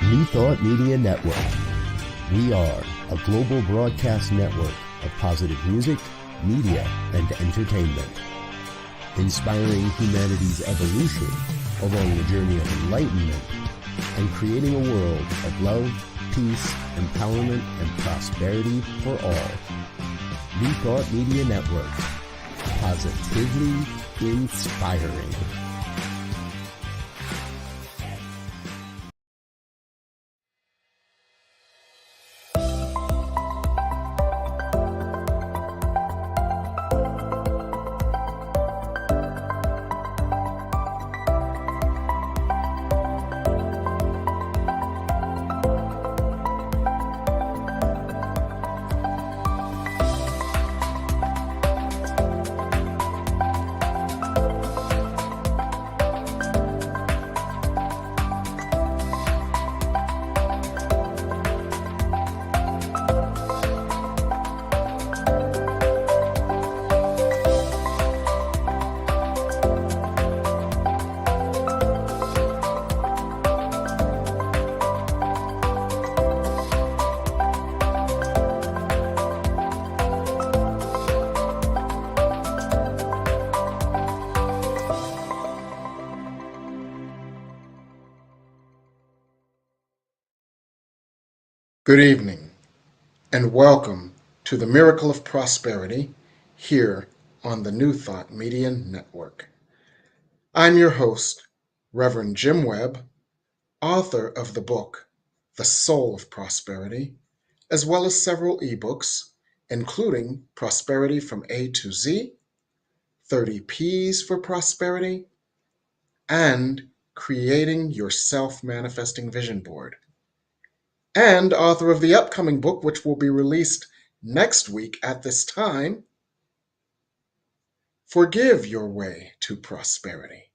New Thought Media Network. We are a global broadcast network of positive music, media, and entertainment, inspiring humanity's evolution along the journey of enlightenment and creating a world of love, peace, empowerment, and prosperity for all. New Thought Media Network. Positively inspiring. Good evening, and welcome to the Miracle of Prosperity here on the New Thought Media Network. I'm your host, Reverend Jim Webb, author of the book, The Soul of Prosperity, as well as several ebooks, including Prosperity from A to Z, 30 P's for Prosperity, and Creating Your Self-Manifesting Vision Board, and author of the upcoming book, which will be released next week at this time, Forgive Your Way to Prosperity.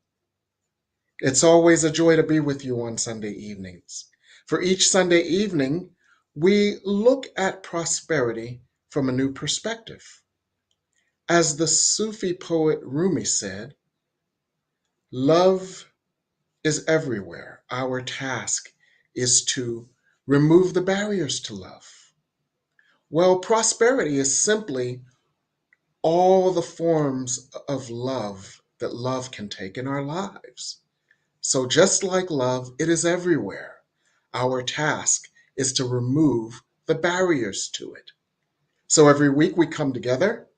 It's always a joy to be with you on Sunday evenings. For each Sunday evening, we look at prosperity from a new perspective. As the Sufi poet Rumi said, love is everywhere. Our task is to remove the barriers to love. Well, prosperity is simply all the forms of love that love can take in our lives. So just like love, it is everywhere. Our task is to remove the barriers to it. So every week we come together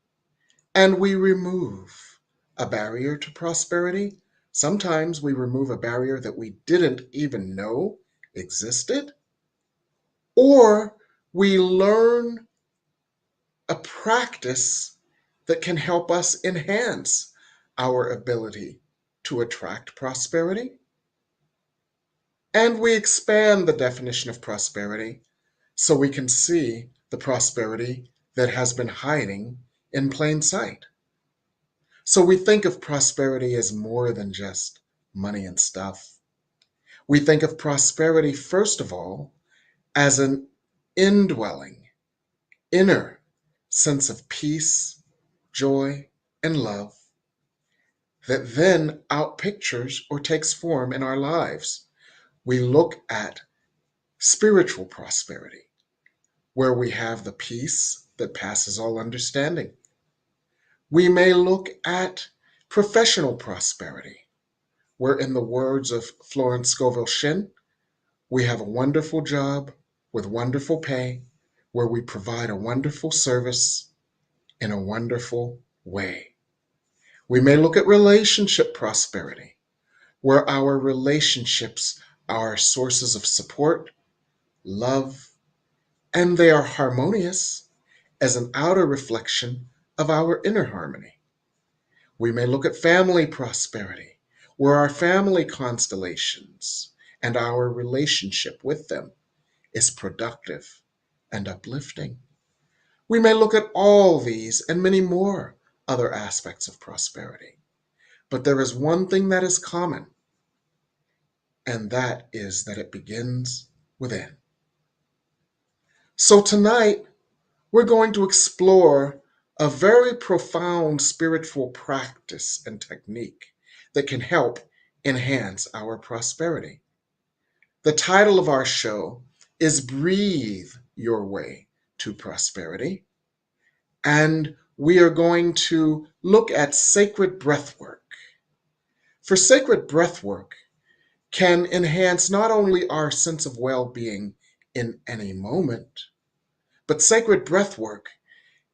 and we remove a barrier to prosperity. Sometimes we remove a barrier that we didn't even know existed, or we learn a practice that can help us enhance our ability to attract prosperity. And we expand the definition of prosperity so we can see the prosperity that has been hiding in plain sight. So we think of prosperity as more than just money and stuff. We think of prosperity, first of all, as an indwelling, inner sense of peace, joy, and love that then outpictures or takes form in our lives. We look at spiritual prosperity, where we have the peace that passes all understanding. We may look at professional prosperity, where, in the words of Florence Scovel Shinn, we have a wonderful job with wonderful pay, where we provide a wonderful service in a wonderful way. We may look at relationship prosperity, where our relationships are sources of support, love, and they are harmonious as an outer reflection of our inner harmony. We may look at family prosperity, where our family constellations and our relationship with them is productive and uplifting. We may look at all these and many more other aspects of prosperity. But there is one thing that is common, and that is that it begins within. So tonight, we're going to explore a very profound spiritual practice and technique that can help enhance our prosperity. The title of our show is Breathe Your Way to Prosperity. And we are going to look at sacred breathwork. For sacred breathwork can enhance not only our sense of well being in any moment, but sacred breathwork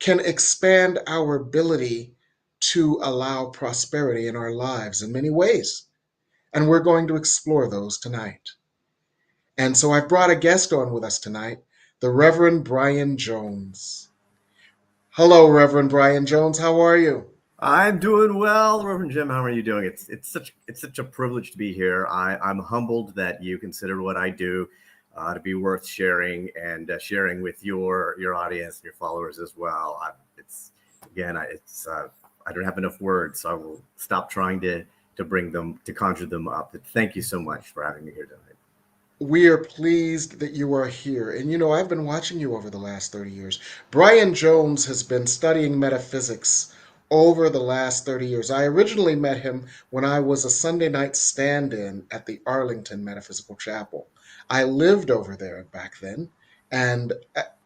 can expand our ability to allow prosperity in our lives in many ways. And we're going to explore those tonight. And so I've brought a guest on with us tonight, the Reverend Brian Jones. Hello, Reverend Brian Jones. How are you? I'm doing well, Reverend Jim. How are you doing? It's such a privilege to be here. I'm humbled that you consider what I do to be worth sharing and sharing with your audience, your followers as well. I don't have enough words, so I will stop trying to conjure them up. But thank you so much for having me here tonight. We are pleased that you are here. And I've been watching you over the last 30 years. Brian Jones has been studying metaphysics over the last 30 years. I originally met him when I was a Sunday night stand in at the Arlington Metaphysical Chapel. I lived over there back then, and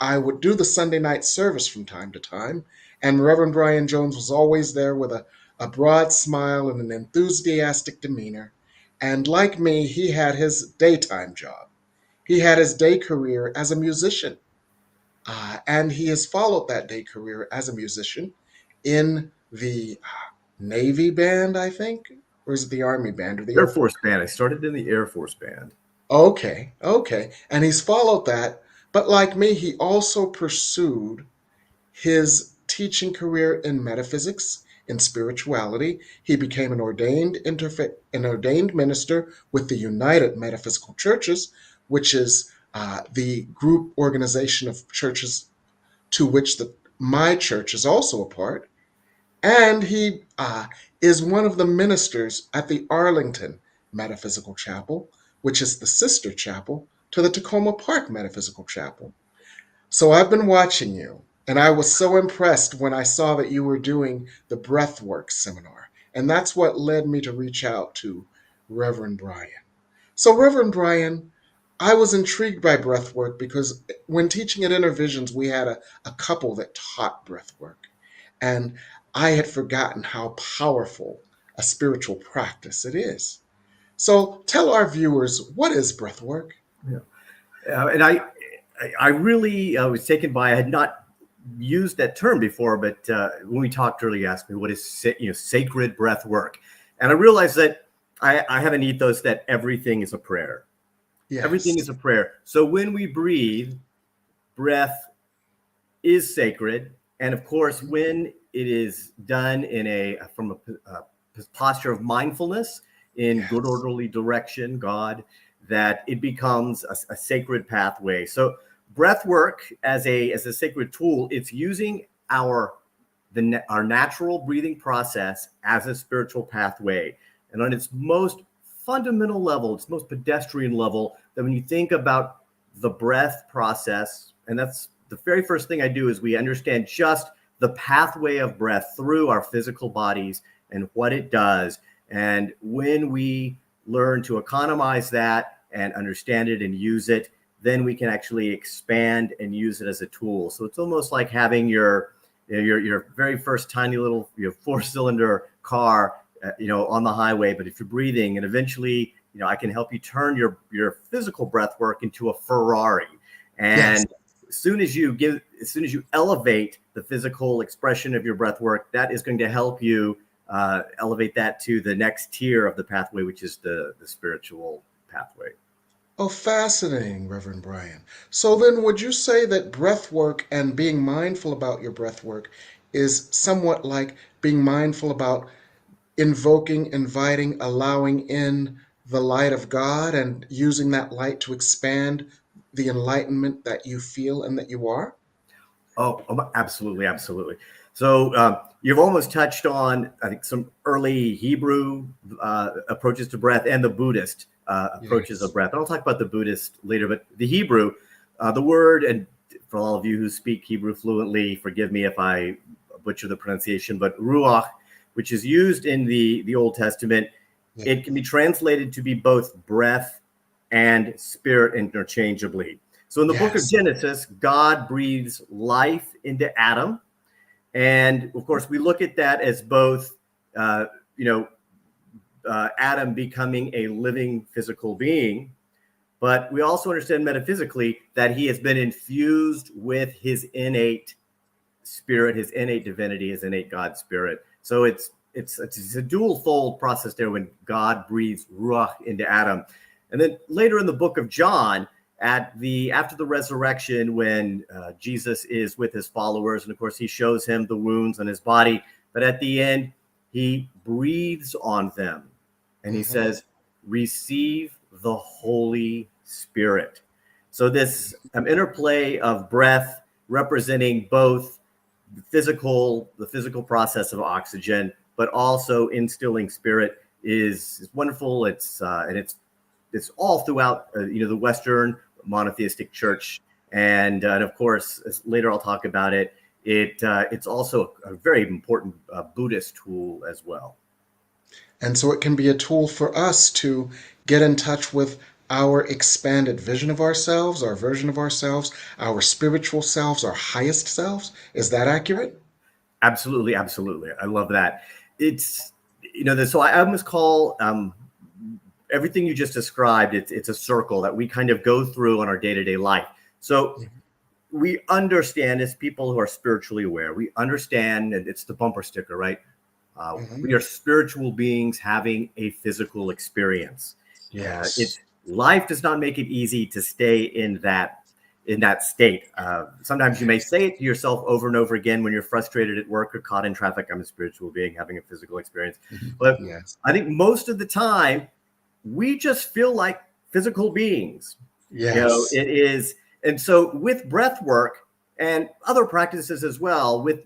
I would do the Sunday night service from time to time. And Reverend Brian Jones was always there with a broad smile and an enthusiastic demeanor. And like me, he had his daytime job. He had his day career as a musician. And he has followed that day career as a musician in the Navy band, I think. Or is it the Army band or the Air Air Force? Force Band. I started in the Air Force Band. Okay, okay. And he's followed that. But like me, he also pursued his teaching career in metaphysics, in spirituality. He became an ordained minister with the United Metaphysical Churches, which is the group organization of churches to which my church is also a part. And he is one of the ministers at the Arlington Metaphysical Chapel, which is the sister chapel to the Tacoma Park Metaphysical Chapel. So I've been watching you, and I was so impressed when I saw that you were doing the breathwork seminar. And that's what led me to reach out to Reverend Brian. So, Reverend Brian, I was intrigued by breathwork because when teaching at Intervisions, we had a couple that taught breathwork. And I had forgotten how powerful a spiritual practice it is. So, tell our viewers, what is breathwork? Yeah. And I really was taken by. I had not used that term before, but when we talked earlier, you asked me what is sacred breath work, and I realized that I have an ethos that everything is a prayer. Yes. Everything is a prayer. So when we breathe, breath is sacred, and of course, when it is done from a posture of mindfulness in good orderly direction, God, that it becomes a sacred pathway. So breath work as a sacred tool, it's using our natural breathing process as a spiritual pathway. And on its most fundamental level, its most pedestrian level, that when you think about the breath process, and that's the very first thing I do, is we understand just the pathway of breath through our physical bodies and what it does. And when we learn to economize that and understand it and use it, then we can actually expand and use it as a tool. So it's almost like having your very first tiny little 4-cylinder car, on the highway. But if you're breathing, and eventually, I can help you turn your physical breath work into a Ferrari. And as soon as you elevate the physical expression of your breath work, that is going to help you elevate that to the next tier of the pathway, which is the spiritual pathway. Oh, fascinating, Reverend Brian. So then, would you say that breath work and being mindful about your breath work is somewhat like being mindful about invoking, inviting, allowing in the light of God and using that light to expand the enlightenment that you feel and that you are? Oh, absolutely, absolutely. So you've almost touched on, I think, some early Hebrew approaches to breath and the Buddhist approaches of breath. And I'll talk about the Buddhist later, but the Hebrew, the word, and for all of you who speak Hebrew fluently, forgive me if I butcher the pronunciation, but ruach, which is used in the Old Testament, it can be translated to be both breath and spirit interchangeably. So in the book of Yes. Genesis, God breathes life into Adam. And of course, we look at that as both, Adam becoming a living physical being, but we also understand metaphysically that he has been infused with his innate spirit, his innate divinity, his innate God spirit. So it's a dual fold process there when God breathes ruach into Adam. And then later in the book of John, after the resurrection, when Jesus is with his followers, and of course he shows him the wounds on his body, but at the end he breathes on them and he says, receive the Holy Spirit. So this interplay of breath representing both the physical process of oxygen, but also instilling spirit is wonderful. It's all throughout the Western monotheistic church, and of course, as later I'll talk about it. It's also a very important Buddhist tool as well. And so it can be a tool for us to get in touch with our expanded vision of ourselves, our version of ourselves, our spiritual selves, our highest selves. Is that accurate? Absolutely, absolutely. I love that. It's so I almost call everything you just described. It's a circle that we kind of go through on our day-to-day life. So we understand as people who are spiritually aware. We understand, and it's the bumper sticker, right? We are spiritual beings having a physical experience. Yes. Life does not make it easy to stay in that state. Sometimes you may say it to yourself over and over again when you're frustrated at work or caught in traffic. I'm a spiritual being having a physical experience. But Yes. I think most of the time we just feel like physical beings. Yes. It is. And so with breath work and other practices as well, if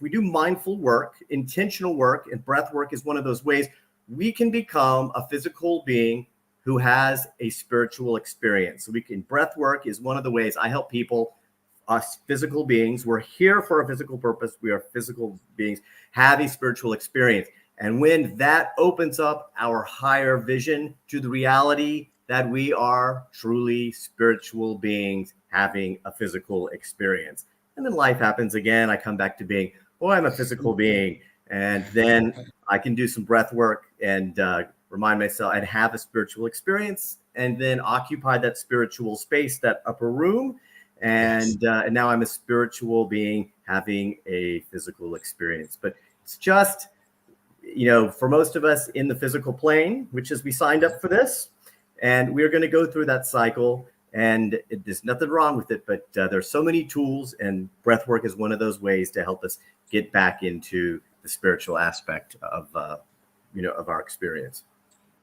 we do mindful work, intentional work, and breath work is one of those ways, we can become a physical being who has a spiritual experience. So breath work is one of the ways I help people, us physical beings. We're here for a physical purpose. We are physical beings, have a spiritual experience. And when that opens up our higher vision to the reality that we are truly spiritual beings having a physical experience. And then life happens again. I come back to being, I'm a physical being. And then I can do some breath work and remind myself and have a spiritual experience, and then occupy that spiritual space, that upper room. And now I'm a spiritual being having a physical experience. But it's just, for most of us in the physical plane, which is we signed up for this, and we're going to go through that cycle, and there's nothing wrong with it, but there's so many tools, and breath work is one of those ways to help us get back into the spiritual aspect of our experience.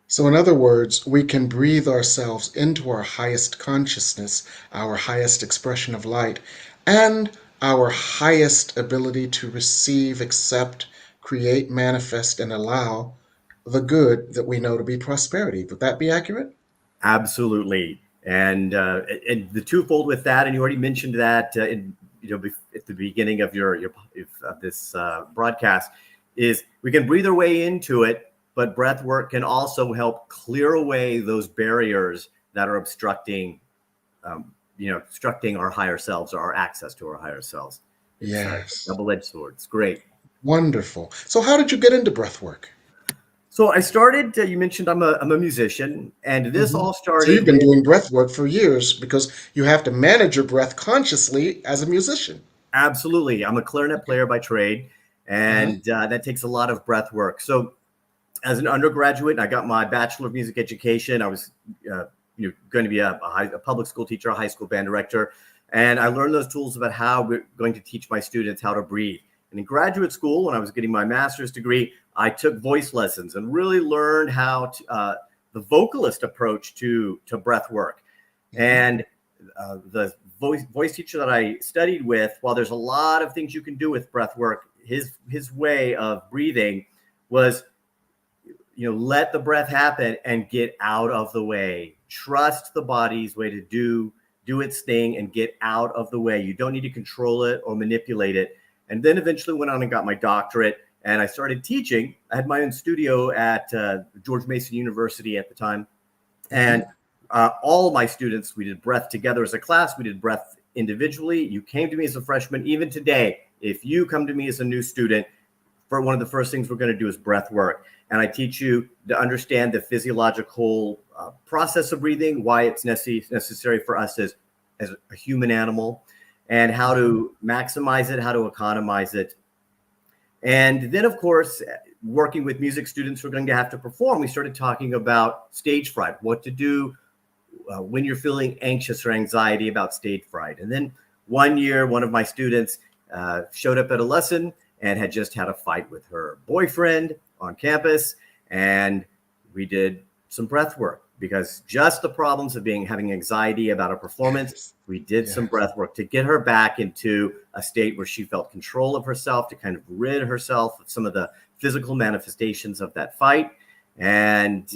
So, in other words, we can breathe ourselves into our highest consciousness, our highest expression of light, and our highest ability to receive, accept, create, manifest, and allow the good that we know to be prosperity. Would that be accurate? Absolutely. And the twofold with that, and you already mentioned that at the beginning of of this broadcast, is we can breathe our way into it, but breath work can also help clear away those barriers that are obstructing our higher selves or our access to our higher selves. It's a Yes. double-edged sword. It's great. Wonderful. So, how did you get into breath work? So I started. You mentioned I'm a musician, and this all So, you've started been with. doing breath work for years because you have to manage your breath consciously as a musician. Absolutely. I'm a clarinet player by trade, and that takes a lot of breath work. So as an undergraduate, I got my Bachelor of Music Education. I was going to be a public school teacher, a high school band director, and I learned those tools about how we're going to teach my students how to breathe. And in graduate school, when I was getting my master's degree, I took voice lessons and really learned how to, the vocalist approach to breath work. And the voice teacher that I studied with, while there's a lot of things you can do with breath work, his way of breathing was, let the breath happen and get out of the way. Trust the body's way to do its thing and get out of the way. You don't need to control it or manipulate it. And then eventually went on and got my doctorate, and I started teaching. I had my own studio at George Mason University at the time. And all my students, we did breath together as a class. We did breath individually. You came to me as a freshman. Even today, if you come to me as a new student, for one of the first things we're going to do is breath work. And I teach you to understand the physiological process of breathing, why it's necessary for us as a human animal, and how to maximize it, how to economize it. And then, of course, working with music students who are going to have to perform, we started talking about stage fright, what to do when you're feeling anxious or anxiety about stage fright. And then one year, one of my students showed up at a lesson and had just had a fight with her boyfriend on campus. And we did some breath work, because just the problems of having anxiety about a performance, we did some breath work to get her back into a state where she felt control of herself, to kind of rid herself of some of the physical manifestations of that fight. And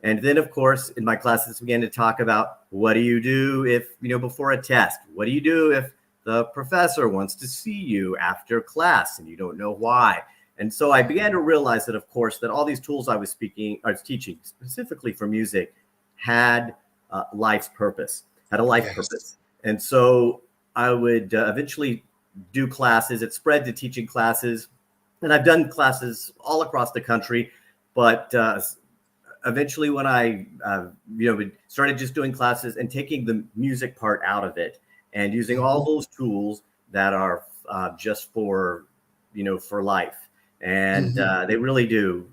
then, of course, in my classes, we began to talk about, what do you do if, before a test? What do you do if the professor wants to see you after class and you don't know why? And so I began to realize that, of course, that all these tools I was teaching specifically for music had life's purpose, had a life purpose. And so I would eventually do classes. It spread to teaching classes, and I've done classes all across the country. But eventually, when I started just doing classes and taking the music part out of it, and using all those tools that are just for life. And they really do,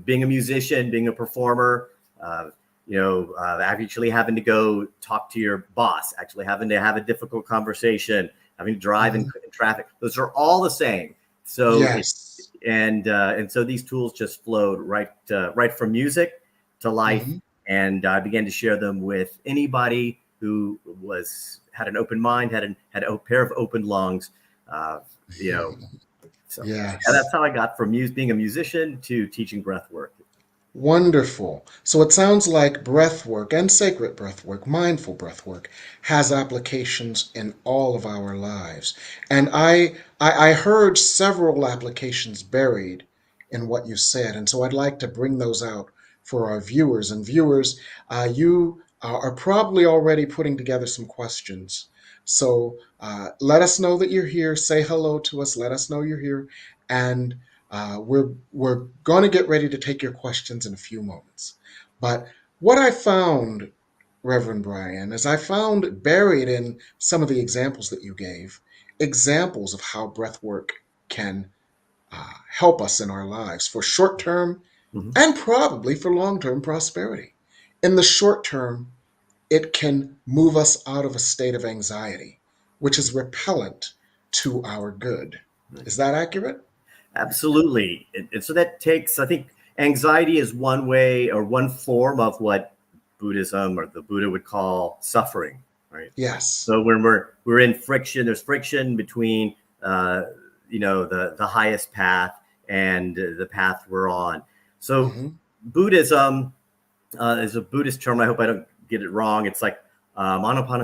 being a musician, being a performer, actually having to go talk to your boss, actually having to have a difficult conversation, having to drive in traffic. Those are all the same. So, and so these tools just flowed right from music to life. And I began to share them with anybody who had an open mind, had a pair of open lungs, So that's how I got from being a musician to teaching breath work. Wonderful. So it sounds like breath work and sacred breath work, mindful breath work, has applications in all of our lives. And I heard several applications buried in what you said. And so I'd like to bring those out for our viewers. And viewers, you are probably already putting together some questions. So let us know that you're here. Say hello to us. Let us know you're here. And we're going to get ready to take your questions in a few moments. But what I found, Reverend Brian, is I found buried in some of the examples that you gave, examples of how breath work can help us in our lives for short-term and probably for long-term prosperity. In the short term, it can move us out of a state of anxiety, which is repellent to our good. Is that accurate? Absolutely. And so that takes, I think, anxiety is one way or one form of what Buddhism or the Buddha would call suffering, right? Yes. So when we're in friction, there's friction between, the highest path and the path we're on. So Buddhism is a Buddhist term. I hope I don't get it wrong. It's like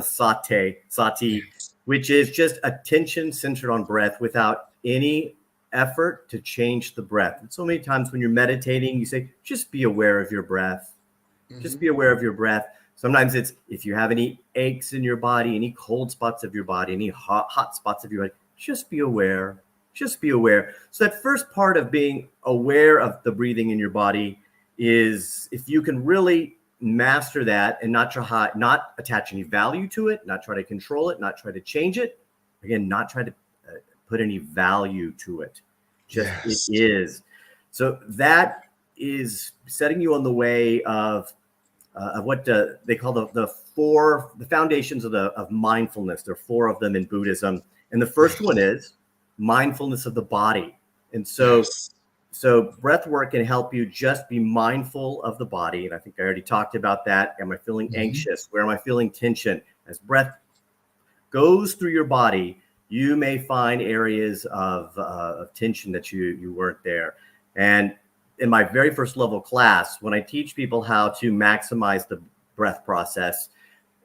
sati, which is just attention centered on breath without any effort to change the breath. And so many times when you're meditating, you say, just be aware of your breath. Just be aware of your breath. Sometimes it's, if you have any aches in your body, any cold spots of your body, any hot spots of your body, just be aware. Just be aware. So that first part of being aware of the breathing in your body is, if you can really master that and not attach any value to it, not try to control it, not try to change it. Again, not try to put any value to it. Just it is. So that is setting you on the way of what they call the foundations of mindfulness. There are 4 of them in Buddhism, and the first one is mindfulness of the body. And so breath work can help you just be mindful of the body. And I think I already talked about that. Am I feeling anxious? Where am I feeling tension? As breath goes through your body, you may find areas of tension that you weren't there. And in my very first level class, when I teach people how to maximize the breath process,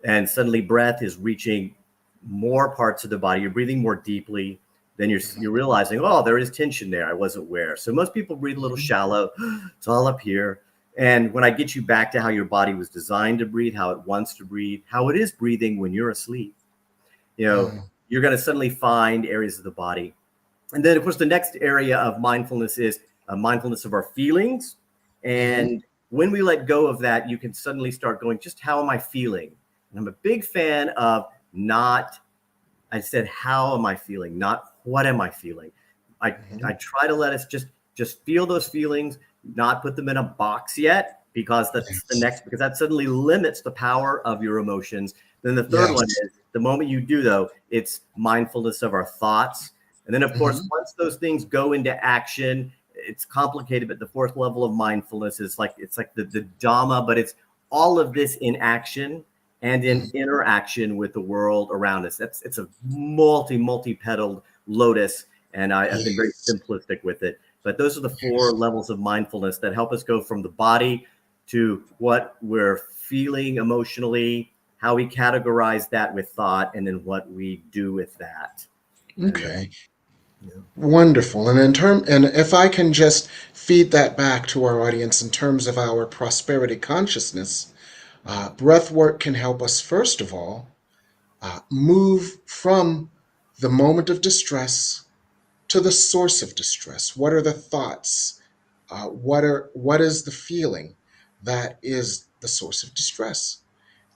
and suddenly breath is reaching more parts of the body, you're breathing more deeply, then you're realizing, oh, there is tension there. I wasn't aware. So most people breathe a little shallow. It's all up here. And when I get you back to how your body was designed to breathe, how it wants to breathe, how it is breathing when you're asleep, you're going to suddenly find areas of the body. And then, of course, the next area of mindfulness is mindfulness of our feelings. And when we let go of that, you can suddenly start going, just how am I feeling? And I'm a big fan of I said, how am I feeling? Not what am I feeling? I try to let us just feel those feelings, not put them in a box yet, because that's the next, because that suddenly limits the power of your emotions. Then the third one is the moment you do, though, it's mindfulness of our thoughts. And then, of course, once those things go into action, it's complicated, but the fourth level of mindfulness is it's like the Dhamma, but it's all of this in action and in interaction with the world around us. It's a multi-petaled lotus, and I've been very simplistic with it. But those are the four levels of mindfulness that help us go from the body to what we're feeling emotionally, how we categorize that with thought, and then what we do with that. Okay. Wonderful. And if I can just feed that back to our audience in terms of our prosperity consciousness, breath work can help us, first of all, move from the moment of distress to the source of distress. What are the thoughts? What is the feeling that is the source of distress?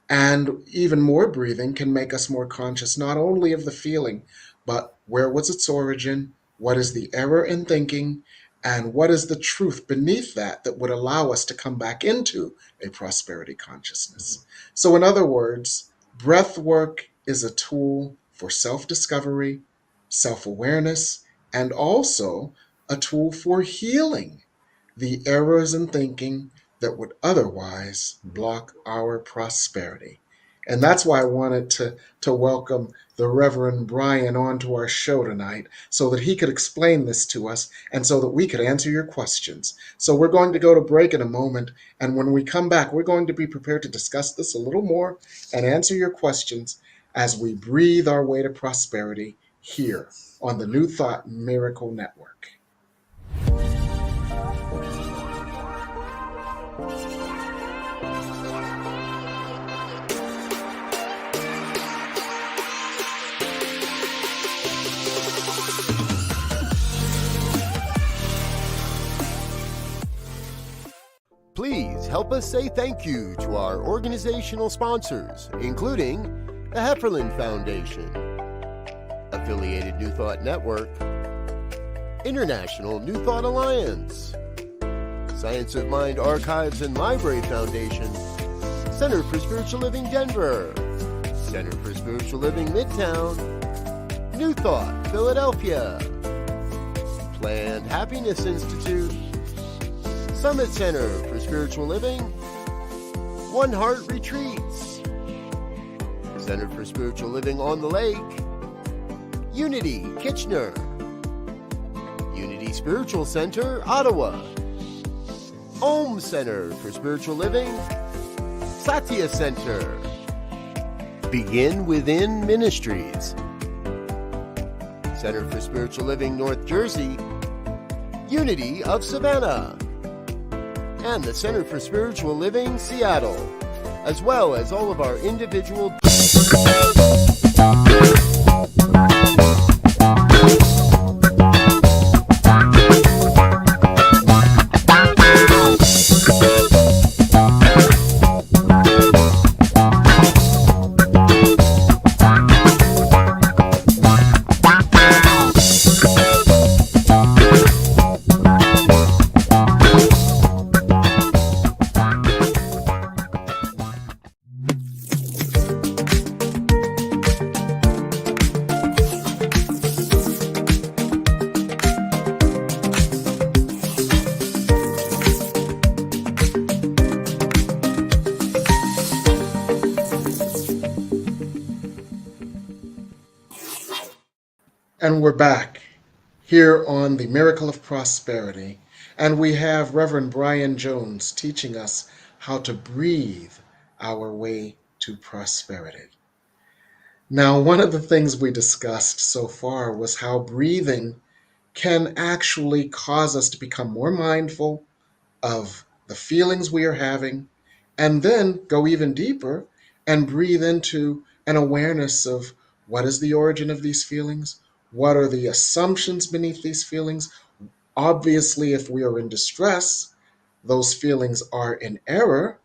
And even more breathing can make us more conscious not only of the feeling, but where was its origin, what is the error in thinking, and what is the truth beneath that would allow us to come back into a prosperity consciousness. So, in other words, breath work is a tool for self discovery, self awareness, and also a tool for healing the errors in thinking that would otherwise block our prosperity. And that's why I wanted to welcome the Reverend Brian onto our show tonight so that he could explain this to us and so that we could answer your questions. So we're going to go to break in a moment. And when we come back, we're going to be prepared to discuss this a little more and answer your questions as we breathe our way to prosperity here on the New Thought Miracle Network. Please help us say thank you to our organizational sponsors, including the Hefferland Foundation, Affiliated New Thought Network, International New Thought Alliance, Science of Mind Archives and Library Foundation, Center for Spiritual Living Denver, Center for Spiritual Living Midtown, New Thought Philadelphia, Planned Happiness Institute, Summit Center for Spiritual Living, One Heart Retreats, Center for Spiritual Living on the Lake, Unity Kitchener, Unity Spiritual Center Ottawa, Om Center for Spiritual Living, Satya Center, Begin Within Ministries, Center for Spiritual Living North Jersey, Unity of Savannah, and the Center for Spiritual Living Seattle, as well as all of our individual And we're back here on the Miracle of Prosperity. And we have Reverend Brian Jones teaching us how to breathe our way to prosperity. Now, one of the things we discussed so far was how breathing can actually cause us to become more mindful of the feelings we are having, and then go even deeper and breathe into an awareness of what is the origin of these feelings? What are the assumptions beneath these feelings? Obviously, if we are in distress, those feelings are in error,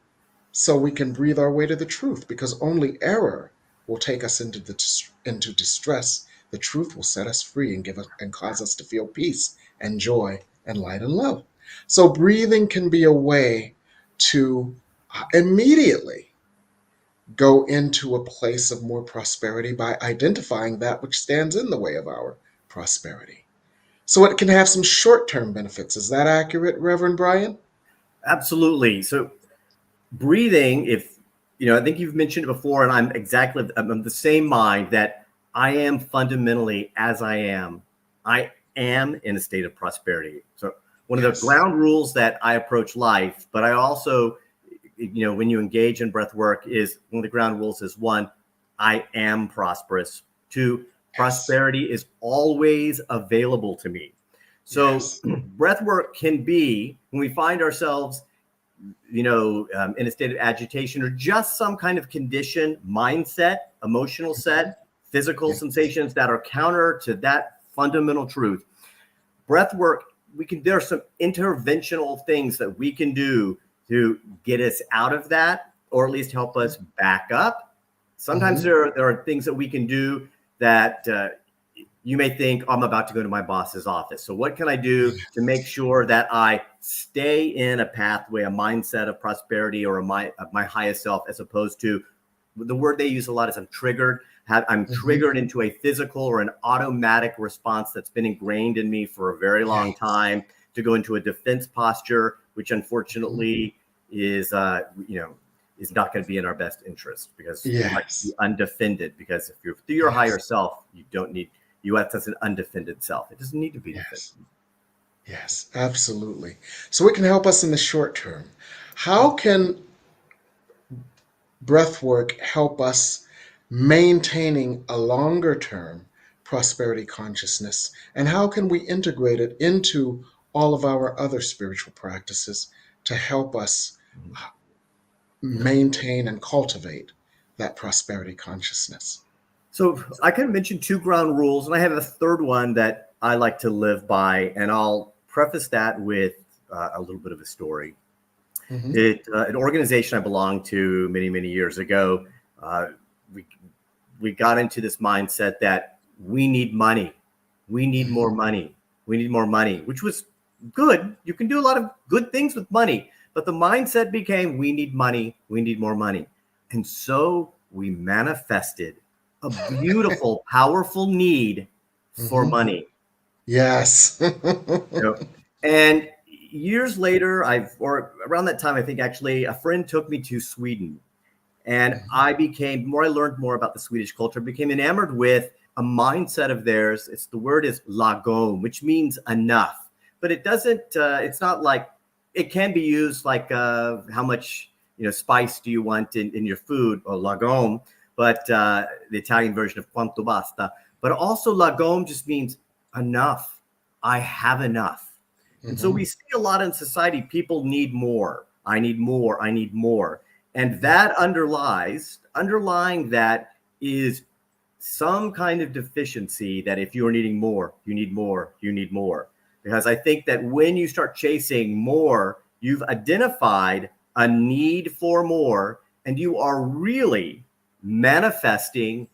so we can breathe our way to the truth, because only error will take us into distress. The truth will set us free and give us and cause us to feel peace and joy and light and love. So breathing can be a way to immediately go into a place of more prosperity by identifying that which stands in the way of our prosperity. So it can have some short-term benefits. Is that accurate, Reverend Brian? Absolutely. So breathing, if I think you've mentioned it before, and I'm the same mind that I am fundamentally as I am in a state of prosperity. So one of the ground rules that I approach life, but I also, when you engage in breath work, is one of the ground rules is one, I am prosperous. Two, prosperity is always available to me. So breath work can be when we find ourselves in a state of agitation or just some kind of condition, mindset, emotional set, physical sensations that are counter to that fundamental truth. Breath work, there are some interventional things that we can do to get us out of that, or at least help us back up. Sometimes there are things that we can do that you may think, I'm about to go to my boss's office. So what can I do to make sure that I stay in a pathway, a mindset of prosperity or of my highest self, as opposed to the word they use a lot is I'm triggered. I'm triggered into a physical or an automatic response that's been ingrained in me for a very long time, to go into a defense posture, which unfortunately is not going to be in our best interest, because we like to be undefended. Because if you're through your higher self, you act as an undefended self. It doesn't need to be defended. Yes, absolutely. So it can help us in the short term. How can breath work help us maintaining a longer term prosperity consciousness? And how can we integrate it into all of our other spiritual practices to help us maintain and cultivate that prosperity consciousness? So I kind of mentioned two ground rules, and I have a third one that I like to live by, and I'll preface that with a little bit of a story. An organization I belonged to many, many years ago, we got into this mindset that we need money. We need more money. We need more money, which was good. You can do a lot of good things with money, but the mindset became we need money. We need more money. And so we manifested a beautiful, powerful need for money. Yes. And years later, or around that time, I think actually a friend took me to Sweden, and the more I learned more about the Swedish culture, became enamored with a mindset of theirs. The word is lagom, which means enough, but it doesn't, it's not like, it can be used like how much, spice do you want in your food, or lagom, but the Italian version of quanto basta. But also lagom just means enough. I have enough. And so we see a lot in society, people need more. I need more. I need more. And that underlying that is some kind of deficiency, that if you're needing more, you need more, you need more. Because I think that when you start chasing more, you've identified a need for more, and you are really manifesting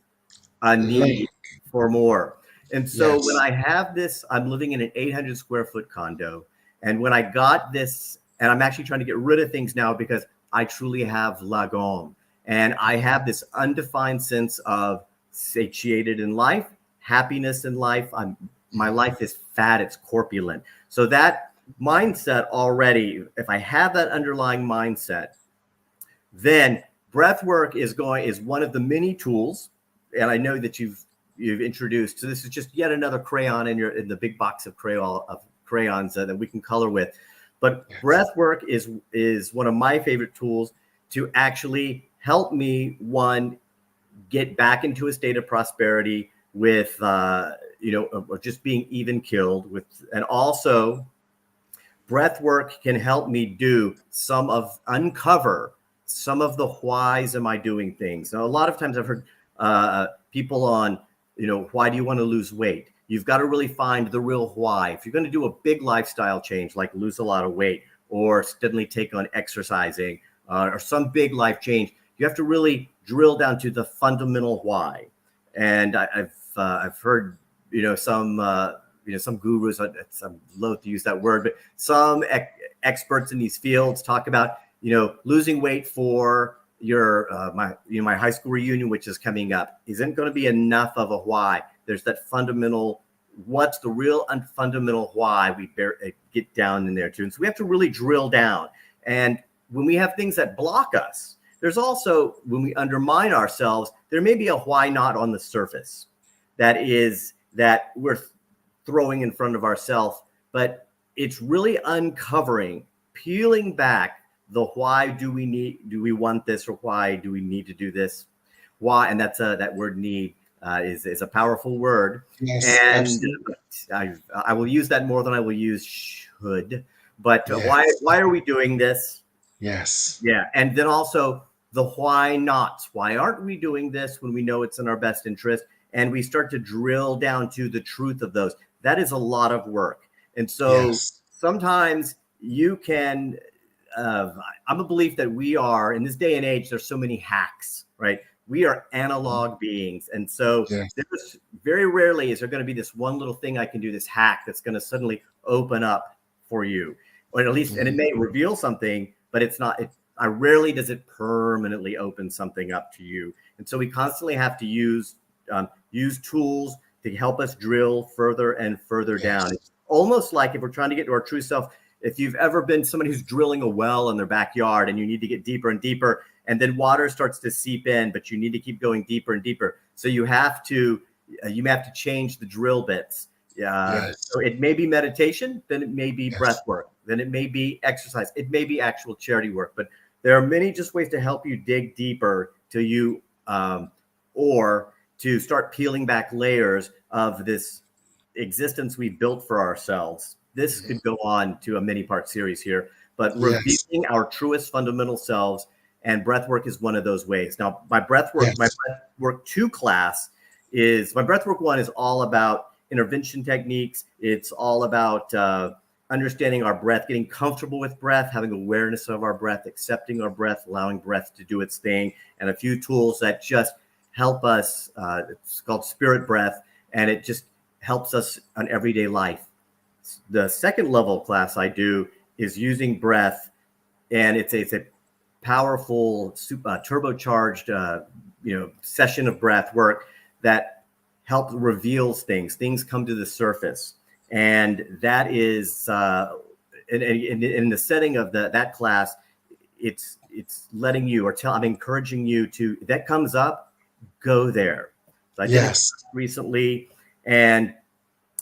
a need for more. And so when I have this, I'm living in an 800 square foot condo. And when I got this, and I'm actually trying to get rid of things now because I truly have lagom. And I have this undefined sense of satiated in life, happiness in life. My life is fat, it's corpulent. So that mindset already, if I have that underlying mindset, then breath work is one of the many tools. And I know that you've introduced. So this is just yet another crayon in the big box of crayons that we can color with. But breath work is one of my favorite tools to actually help me, one, get back into a state of prosperity with, just being even killed with, and also breath work can help me uncover some of the whys am I doing things. Now, a lot of times I've heard people on, why do you want to lose weight? You've got to really find the real why. If you're going to do a big lifestyle change, like lose a lot of weight or suddenly take on exercising or some big life change, you have to really drill down to the fundamental why. And I've heard, some gurus, I'm loath to use that word, but some experts in these fields talk about, losing weight for your my high school reunion, which is coming up, isn't going to be enough of a why. There's that fundamental, what's the real fundamental why we get down in there too. And so we have to really drill down. And when we have things that block us, there's also, when we undermine ourselves, there may be a why not on the surface that we're throwing in front of ourselves, but it's really uncovering, peeling back the why do we want this, or why do we need to do this? Why, and that's that word need is a powerful word. Yes, and absolutely. I will use that more than I will use should. But Yes. why are we doing this? Yes. Yeah, and then also the why nots. Why aren't we doing this when we know it's in our best interest? And we start to drill down to the truth of those. That is a lot of work. And so Yes. sometimes you can, I'm a belief that we are, in this day and age, there's so many hacks, right? We are analog beings. And so Yes. there's very rarely is there going to be this one little thing I can do, this hack that's going to suddenly open up for you. Or at least, and it may reveal something, but it's not, rarely does it permanently open something up to you. And so we constantly have to use tools to help us drill further and further down. It's almost like if we're trying to get to our true self, if you've ever been somebody who's drilling a well in their backyard and you need to get deeper and deeper, and then water starts to seep in, but you need to keep going deeper and deeper. So you have to change the drill bits. So it may be meditation, then it may be breath work, then it may be exercise, it may be actual charity work, but there are many just ways to help you dig deeper till you, or to start peeling back layers of this existence we built for ourselves. This could go on to a many-part series here, but revealing our truest fundamental selves, and breathwork is one of those ways. Now, my breathwork 2 class my breathwork 1 is all about intervention techniques. It's all about understanding our breath, getting comfortable with breath, having awareness of our breath, accepting our breath, allowing breath to do its thing, and a few tools that just help us. It's called spirit breath, and it just helps us on everyday life. The second level class I do is using breath, and it's a powerful, turbocharged, session of breath work that helps reveals things. Things come to the surface, and that is in the setting of that class. It's letting you, I'm encouraging you to, if that comes up, go there. So I did it recently, and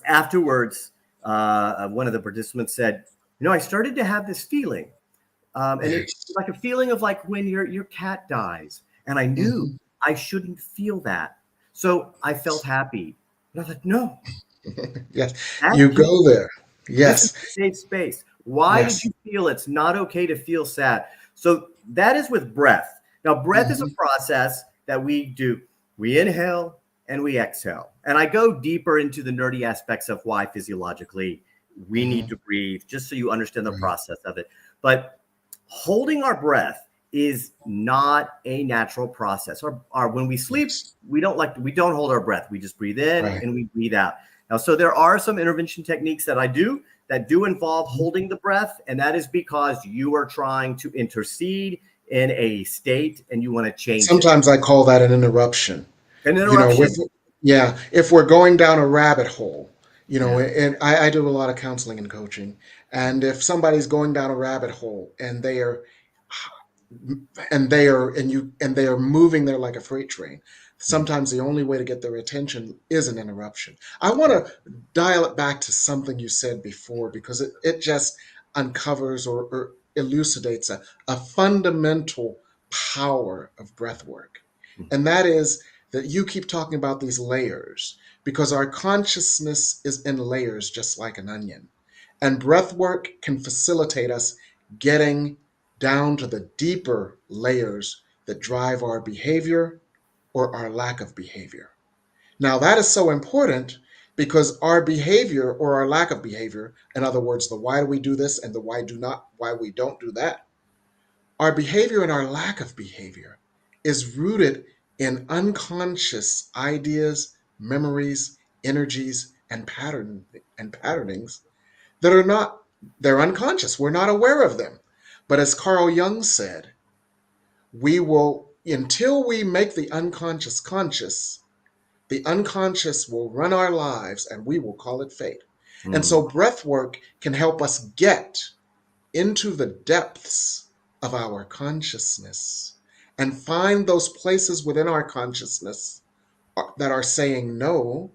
afterwards, one of the participants said, I started to have this feeling. And it's like a feeling of like when your cat dies. And I knew I shouldn't feel that. So I felt happy. And I was like, no. Yes. You go there. Yes. This is a safe space. Why did you feel it's not okay to feel sad? So that is with breath. Now, breath is a process that we do. We inhale and we exhale. And I go deeper into the nerdy aspects of why physiologically we need to breathe, just so you understand the process of it. But holding our breath is not a natural process. When we sleep, we don't hold our breath. We just breathe in and we breathe out. Now, so there are some intervention techniques that I do that do involve holding the breath, and that is because you are trying to intercede in a state and you want to change Sometimes I call that an interruption. An interruption. If we're going down a rabbit hole, and I do a lot of counseling and coaching, and if somebody's going down a rabbit hole and they are moving there like a freight train, sometimes the only way to get their attention is an interruption. I want to dial it back to something you said before, because it just uncovers or elucidates a fundamental power of breath work. And that is that you keep talking about these layers, because our consciousness is in layers just like an onion. And breath work can facilitate us getting down to the deeper layers that drive our behavior or our lack of behavior. Now, that is so important because our behavior or our lack of behavior, in other words, the why do we do this and the why we don't do that, our behavior and our lack of behavior is rooted in unconscious ideas, memories, energies, and patternings that are not, they're unconscious. We're not aware of them. But as Carl Jung said, we will, until we make the unconscious conscious, the unconscious will run our lives and we will call it fate. And Mm. so breath work can help us get into the depths of our consciousness and find those places within our consciousness that are saying no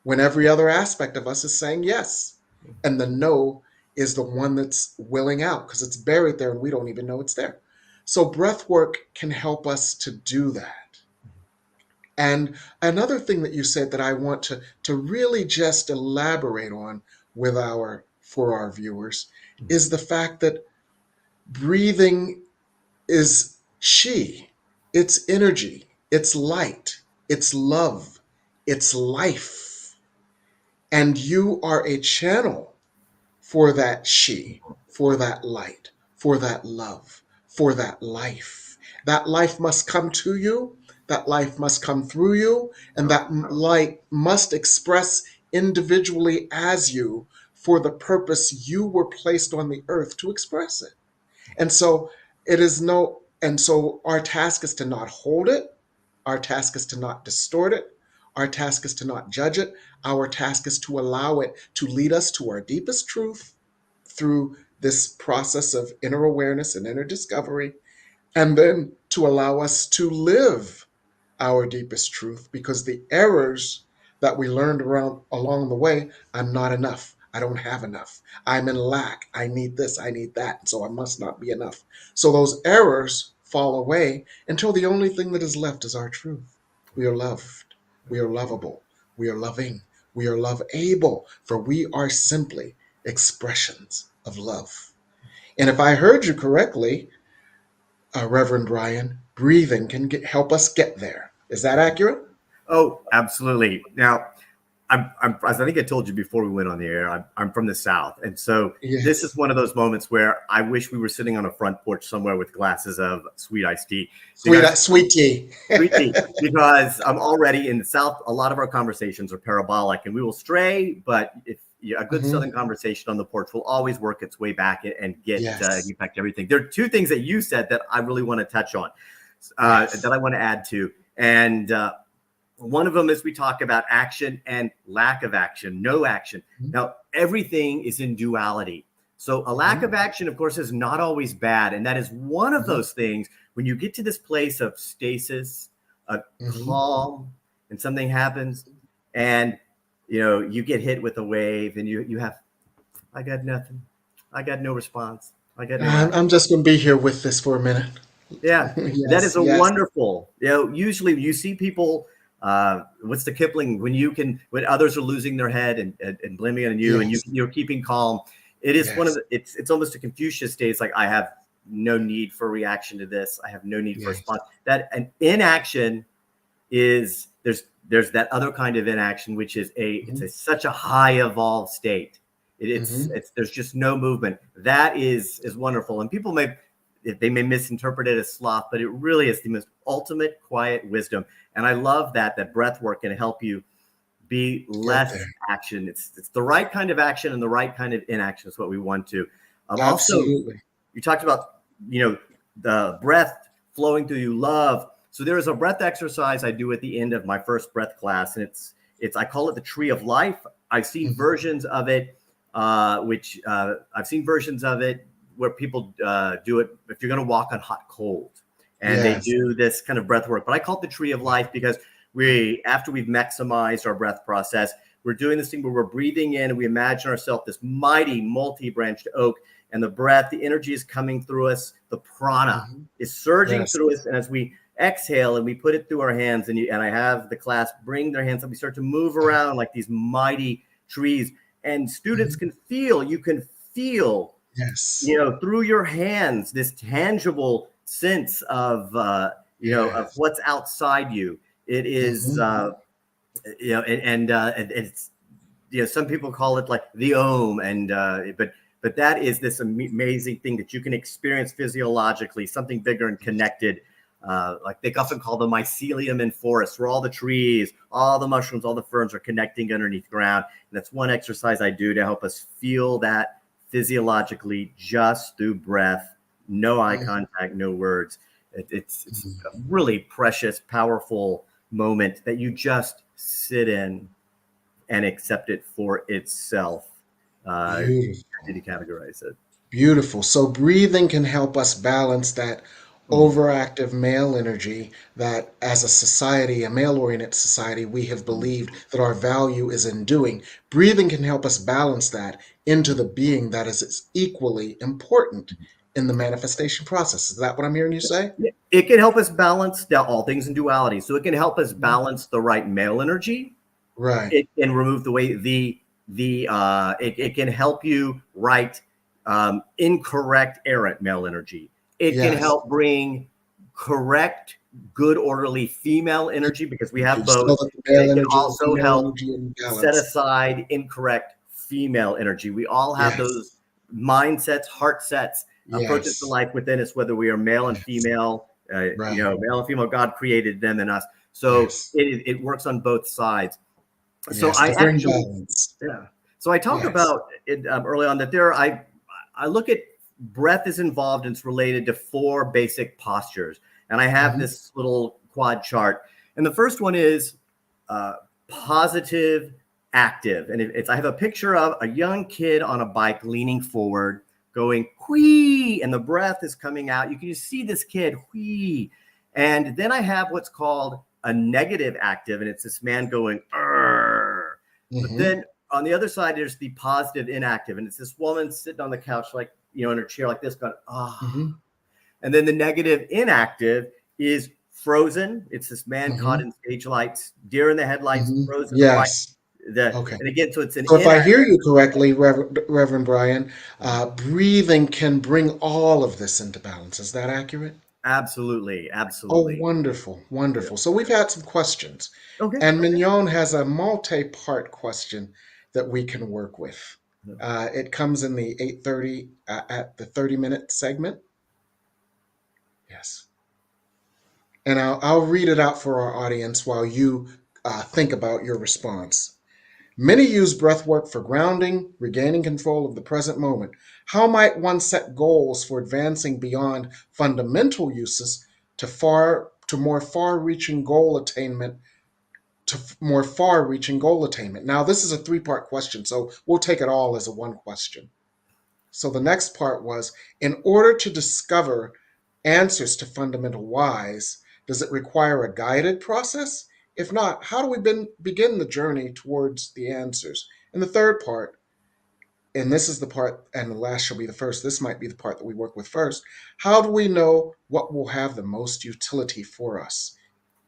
when every other aspect of us is saying yes. And the no is the one that's willing out because it's buried there and we don't even know it's there. So breath work can help us to do that. And another thing that you said that I want to really just elaborate on for our viewers is the fact that breathing is chi, it's energy, it's light, it's love, it's life. And you are a channel for that chi, for that light, for that love, for that life. That life must come to you, that life must come through you, and that light must express individually as you for the purpose you were placed on the earth to express it. And so and so our task is to not hold it. Our task is to not distort it. Our task is to not judge it. Our task is to allow it to lead us to our deepest truth through this process of inner awareness and inner discovery, and then to allow us to live our deepest truth because the errors that we learned along the way, I'm not enough. I don't have enough. I'm in lack. I need this. I need that. So I must not be enough. So those errors fall away until the only thing that is left is our truth. We are loved. We are lovable. We are loving. We are love able, for we are simply expressions of love. And if I heard you correctly, Reverend Ryan, breathing can help us get there. Is that accurate? Oh, absolutely. Now, as I think I told you before we went on the air, I'm from the South. And so this is Yes. one of those moments where I wish we were sitting on a front porch somewhere with glasses of sweet iced tea. Sweet tea. Sweet tea, because I'm already in the South. A lot of our conversations are parabolic and we will stray, but if a good Mhm. Southern conversation on the porch will always work its way back and get Yes. impact everything. There are two things that you said that I really want to touch on, Yes. that I want to add to. And one of them is we talk about action and lack of action, no action. Mhm. Now, everything is in duality. So a lack Mhm. of action, of course, is not always bad. And that is one of Mhm. those things when you get to this place of stasis, of Mhm. calm, and something happens, and you get hit with a wave, and you have, I got nothing, I got no response, I got no action. I'm just going to be here with this for a minute. Yeah, that Yes. is a Yes. wonderful. Usually you see people. What's the Kipling? When others are losing their head and blaming it on you, and Yes. you're keeping calm. It is one of Yes. the. It's almost a Confucius state. It's like I have no need for reaction to this. I have no need for Yes. response. That an inaction is there's that other kind of inaction, which is Mhm. such a high evolved state. Mhm. It's there's just no movement. That is wonderful, and people may misinterpret it as sloth, but it really is the most ultimate quiet wisdom. And I love that breath work can help you be Get less there. action. It's the right kind of action and the right kind of inaction is what we want to. Also, Absolutely. you talked about the breath flowing through you, love. So there is a breath exercise I do at the end of my first breath class, and it's I call it the tree of life. I've seen Mhm. versions of it, I've seen versions of it where people do it if you're going to walk on hot cold, and they Yes. do this kind of breath work. But I call it the tree of life because after we've maximized our breath process, we're doing this thing where we're breathing in and we imagine ourselves this mighty multi-branched oak, and the breath, the energy is coming through us. The prana Mhm. is surging Yes. through us, and as we exhale and we put it through our hands, and I have the class bring their hands up, we start to move around like these mighty trees, and students can feel, you can feel, Yes. through your hands, this tangible sense of, of what's outside you. It is, and it's, some people call it like the Om, and but that is this amazing thing that you can experience physiologically, something bigger and connected. Like they often call the mycelium in forests, where all the trees, all the mushrooms, all the ferns are connecting underneath ground. And that's one exercise I do to help us feel that physiologically, just through breath, no eye contact, no words. It's a really precious, powerful moment that you just sit in and accept it for itself. Beautiful. Did you categorize it? Beautiful. So breathing can help us balance that overactive male energy that as a society, a male-oriented society, we have believed that our value is in doing. Breathing can help us balance that into the being that is equally important in the manifestation process. Is that what I'm hearing you say? It can help us balance all things in duality. So it can help us balance the right male energy. Right. It can remove the way it can help you right incorrect errant male energy. It can help bring correct, good, orderly female energy, because we have both. It can also help set aside incorrect female energy. We all have those mindsets, heart sets, approaches to life within us, whether we are male and female. Male and female, God created them and us. So it works on both sides. So I actually, So I talk about it early on that I look at breath is involved and it's related to 4 basic postures. And I have this little quad chart. And the first one is positive, active. And I have a picture of a young kid on a bike leaning forward, going whee, and the breath is coming out. You can just see this kid whee. And then I have what's called a negative active, and it's this man going, Arr. But then on the other side, there's the positive inactive, and it's this woman sitting on the couch, like, in her chair like this, going, And then the negative inactive is frozen. It's this man caught in stage lights, deer in the headlights, frozen. And again, so it's an. So if I hear you correctly, Reverend Brian, breathing can bring all of this into balance. Is that accurate? Absolutely. Oh, wonderful, wonderful. So we've had some questions. And Mignon has a multi-part question that we can work with. It comes in the 8:30 at the 30-minute segment. Yes. And I'll read it out for our audience while you think about your response. Many use breathwork for grounding, regaining control of the present moment. How might one set goals for advancing beyond fundamental uses to more far-reaching goal attainment? Now, this is a 3-part question, so we'll take it all as a one question. So the next part was, in order to discover answers to fundamental whys, does it require a guided process? If not, how do we begin the journey towards the answers? And the third part, and this is the part, and the last shall be the first, this might be the part that we work with first. How do we know what will have the most utility for us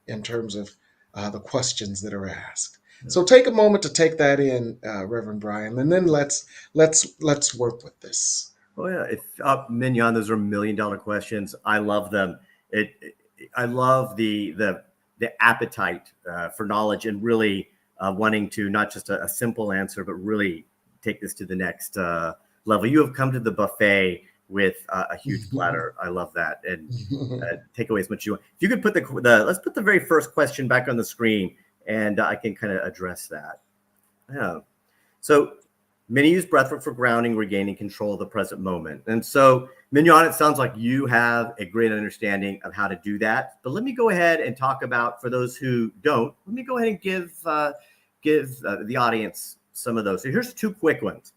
in terms of the questions that are asked? So take a moment to take that in, Reverend Brian, and then let's work with this. Oh yeah, Mignon, those are $1 million questions. I love them. I love the appetite for knowledge, and really wanting to not just a simple answer, but really take this to the next level. You have come to the buffet with a huge platter. I love that, and take away as much as you want. If you could put let's put the very first question back on the screen, and I can kind of address that. So many use breathwork for grounding, regaining control of the present moment. And so, Mignon, it sounds like you have a great understanding of how to do that. But let me go ahead and talk about, for those who don't, let me go ahead and give the audience some of those. So here's 2 quick ones.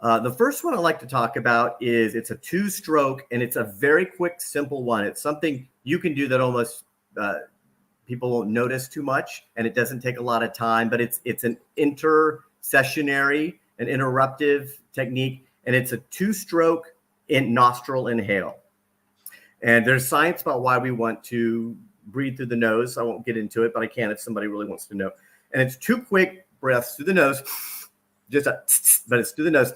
The first one I like to talk about is, it's a 2-stroke, and it's a very quick, simple one. It's something you can do that almost people won't notice too much, and it doesn't take a lot of time, but it's an intercessionary, an interruptive technique, and it's a 2-stroke in nostril inhale. And there's science about why we want to breathe through the nose. I won't get into it, but I can if somebody really wants to know. And it's 2 quick breaths through the nose, just a, but it's through the nose.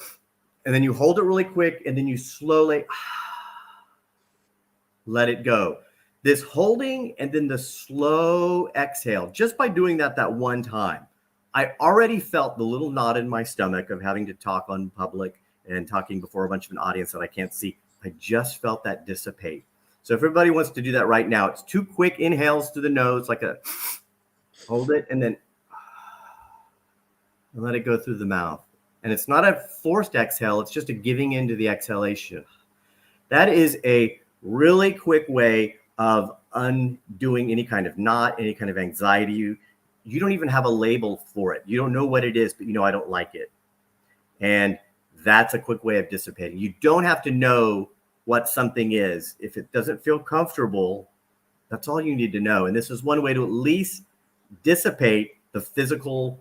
And then you hold it really quick, and then you slowly let it go. This holding and then the slow exhale, just by doing that one time, I already felt the little knot in my stomach of having to talk on public and talking before a bunch of an audience that I can't see. I just felt that dissipate. So if everybody wants to do that right now, it's 2 quick inhales through the nose, like a hold it, and then let it go through the mouth. And it's not a forced exhale. It's just a giving into the exhalation. That is a really quick way of undoing any kind of knot, any kind of anxiety. You don't even have a label for it. You don't know what it is, but you know, I don't like it. And that's a quick way of dissipating. You don't have to know what something is. If it doesn't feel comfortable, that's all you need to know. And this is one way to at least dissipate the physical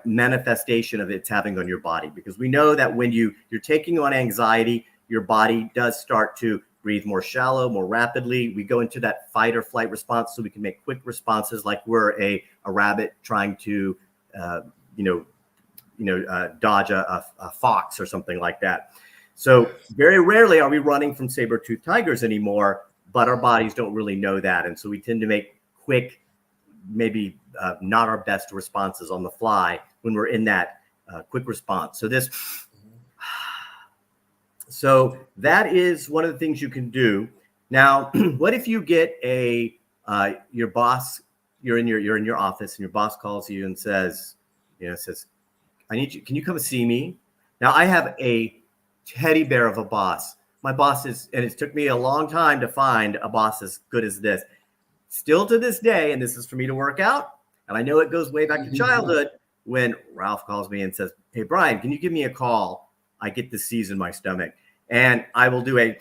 manifestation of it's having on your body, because we know that when you're taking on anxiety, your body does start to breathe more shallow, more rapidly. We go into that fight or flight response, so we can make quick responses, like we're a rabbit trying to dodge a fox or something like that. So very rarely are we running from saber-toothed tigers anymore, but our bodies don't really know that, and so we tend to make quick, maybe not our best responses on the fly when we're in that quick response. So that is one of the things you can do. Now, what if you get your boss, you're in your office, and your boss calls you and says, I need you, can you come see me? Now, I have a teddy bear of a boss. My boss is, and it took me a long time to find a boss as good as this. Still to this day, and this is for me to work out, and I know it goes way back to childhood, when Ralph calls me and says, hey, Brian, can you give me a call? I get the C's in my stomach, and I will do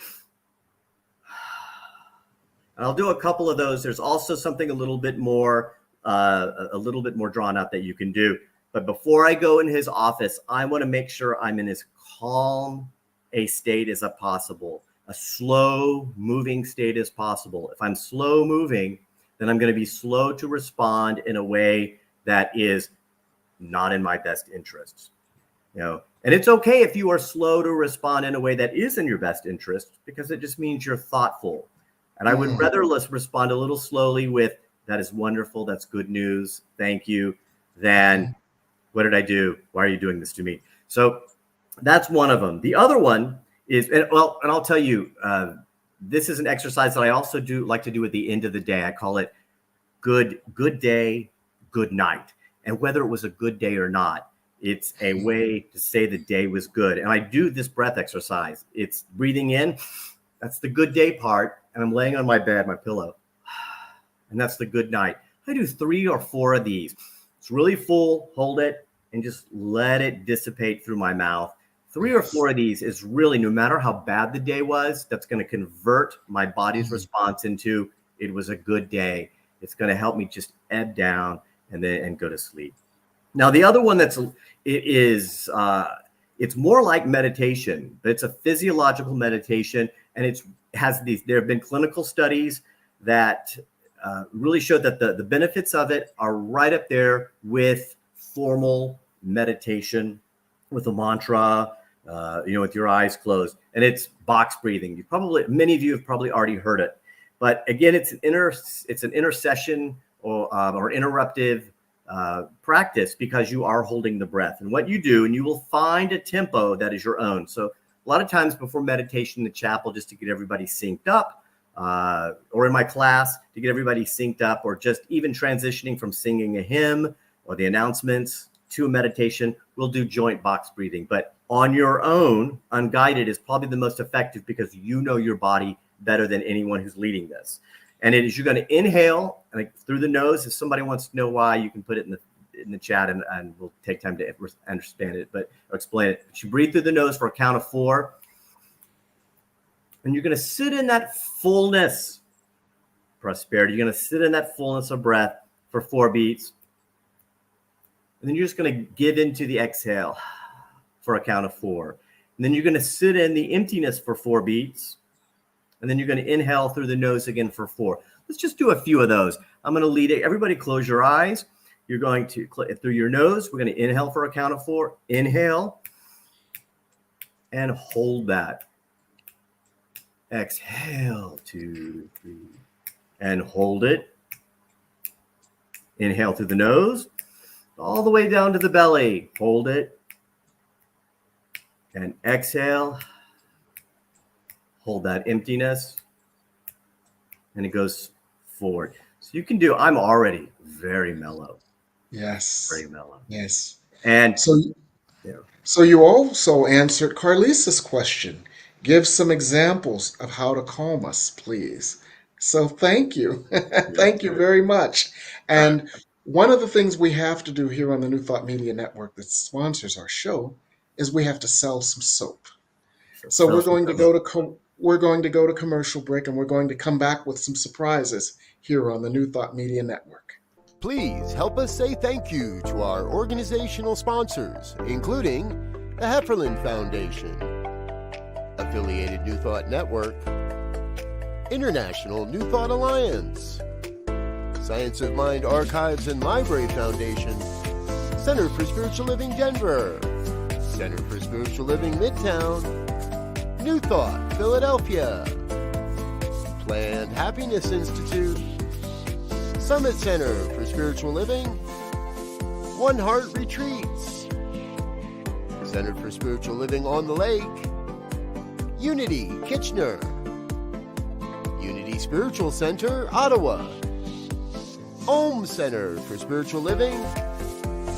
I'll do a couple of those. There's also something a little bit more drawn out that you can do. But before I go in his office, I want to make sure I'm in as calm a state as possible, a slow moving state as possible. If I'm slow moving, then I'm going to be slow to respond in a way that is not in my best interests. And it's okay if you are slow to respond in a way that is in your best interest, because it just means you're thoughtful. And I would rather respond a little slowly with, that is wonderful, that's good news, thank you, than, what did I do? Why are you doing this to me? So that's one of them. The other one is, and I'll tell you, this is an exercise that I also like to do at the end of the day. I call it good day, good night. And whether it was a good day or not, it's a way to say the day was good. And I do this breath exercise. It's breathing in. That's the good day part. And I'm laying on my bed, my pillow. And that's the good night. I do 3 or 4 of these. It's really full. Hold it and just let it dissipate through my mouth. 3 or 4 of these is really, no matter how bad the day was, that's going to convert my body's response into, it was a good day. It's going to help me just ebb down and go to sleep. Now, the other one it's more like meditation, but it's a physiological meditation, and there have been clinical studies that really show that the benefits of it are right up there with formal meditation, with a mantra, with your eyes closed, and it's box breathing. Many of you have probably already heard it, but again, it's an intercession or interruptive practice, because you are holding the breath. And what you do, and you will find a tempo that is your own. So a lot of times before meditation in the chapel, just to get everybody synced up, or in my class to get everybody synced up, or just even transitioning from singing a hymn or the announcements to a meditation, we'll do joint box breathing. But on your own, unguided, is probably the most effective, because you know your body better than anyone who's leading this. And it is, you're going to inhale through the nose. If somebody wants to know why, you can put it in the chat, and we'll take time to understand it, but explain it. You breathe through the nose for a count of 4. And you're going to sit in that fullness, prosperity. You're going to sit in that fullness of breath for 4 beats. And then you're just going to give into the exhale for a count of 4. And then you're going to sit in the emptiness for 4 beats. And then you're going to inhale through the nose again for 4. Let's just do a few of those. I'm going to lead it. Everybody close your eyes. you're going to through your nose. We're going to inhale for a count of 4. Inhale and hold that. Exhale, 2, 3, and hold it. Inhale through the nose, all the way down to the belly. Hold it. And exhale. Hold that emptiness. And it goes forward. So you can do, I'm already very mellow. Yes. Very mellow. Yes. And so you also answered Carlisa's question. Give some examples of how to calm us, please. So thank you. Thank you very much. And one of the things we have to do here on the New Thought Media Network that sponsors our show is we have to sell some soap. So we're going to go to commercial break, and we're going to come back with some surprises here on the New Thought Media Network. Please help us say thank you to our organizational sponsors, including the Hefferland Foundation, Affiliated New Thought Network, International New Thought Alliance, Science of Mind Archives and Library Foundation, Center for Spiritual Living Denver, Center for Spiritual Living Midtown, New Thought Philadelphia, Planned Happiness Institute, Summit Center for Spiritual Living, One Heart Retreats, Center for Spiritual Living on the Lake, Unity Kitchener, Unity Spiritual Center Ottawa, Om Center for Spiritual Living,